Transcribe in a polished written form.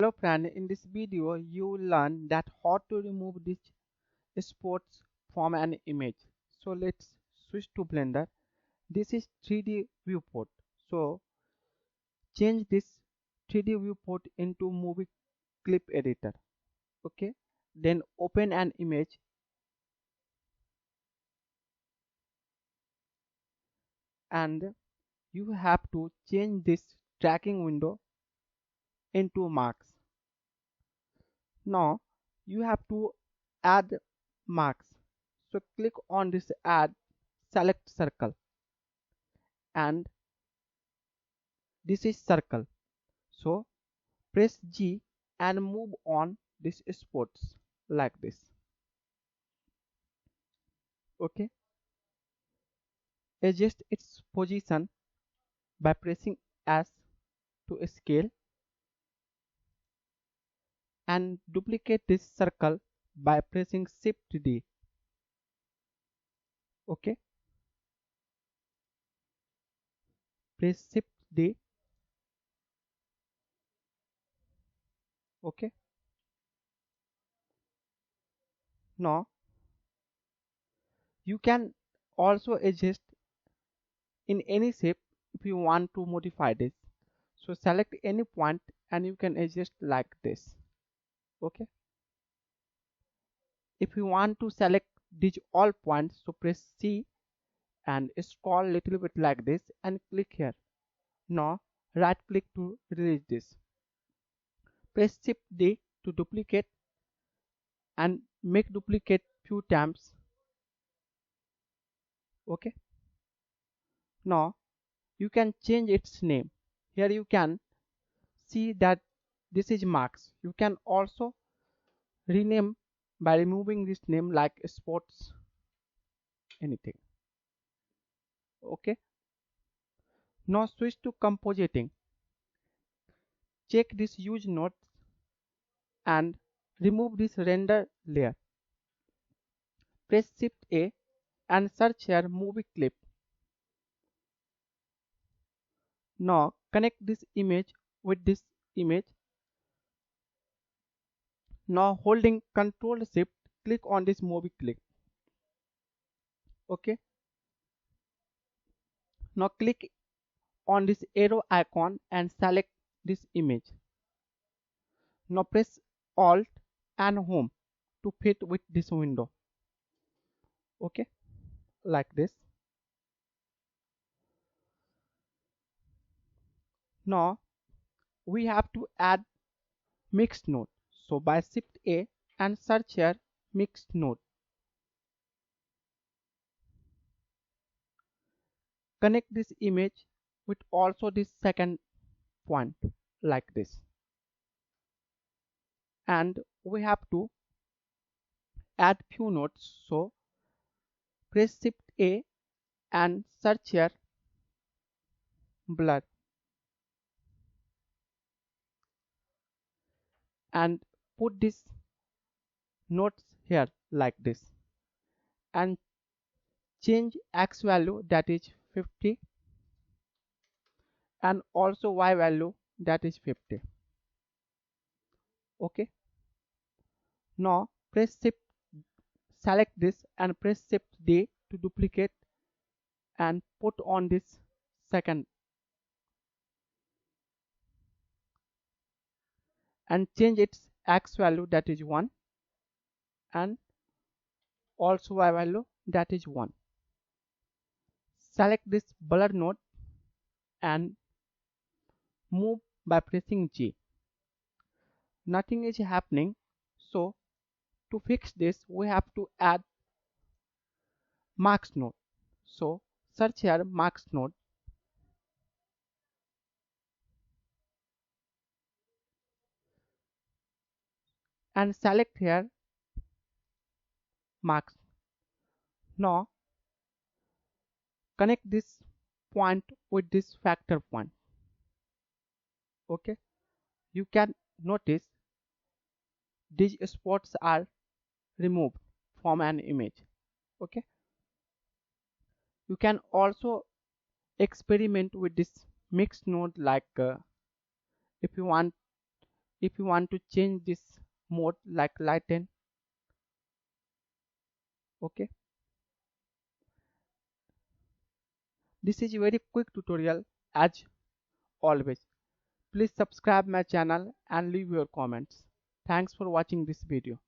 Hello friend, in this video you will learn that how to remove these spots from an image. So let's switch to Blender. This is 3D viewport. So change this 3D viewport into movie clip editor. Okay. Then open an image and you have to change this tracking window into marks. Now you have to add marks. So click on this add, select circle, and this is circle. So press G and move on this spots like this. Okay. Adjust its position by pressing S to scale and duplicate this circle by pressing Shift D. Okay. Press Shift D. Okay. Now you can also adjust in any shape if you want to modify this. So select any point and you can adjust like this. Okay. If you want to select these all points, so press C and scroll little bit like this and click here. Now right click to release this. Press Shift D to duplicate and make duplicate few times. Okay. Now you can change its name. Here you can see that this is marks. You can also rename by removing this name like sports anything. Okay. Now switch to compositing. Check this use nodes and remove this render layer. Press Shift A and search here movie clip. Now connect this image with this image. Now holding Ctrl Shift, click on this movie clip. Okay. Now click on this arrow icon and select this image. Now press Alt and Home to fit with this window. Okay, like this. Now we have to add mixed node. So by Shift A and search here mixed node. Connect this image with also this second point like this. And we have to add few nodes. So press Shift A and search here blur and put this nodes here like this and change x value that is 50 and also y value that is 50. Okay. Now press Shift, select this and press Shift D to duplicate and put on this second and change its x value that is 1 and also y value that is 1. Select this blur node and move by pressing G. Nothing is happening, so to fix this we have to add marks node. So search here marks node and select here marks. Now connect this point with this factor point. Okay, you can notice these spots are removed from an image. Okay, you can also experiment with this mixed node like if you want if you want to change this mode like lighten. Okay, this is a very quick tutorial as always. Please subscribe my channel and leave your comments. Thanks for watching this video.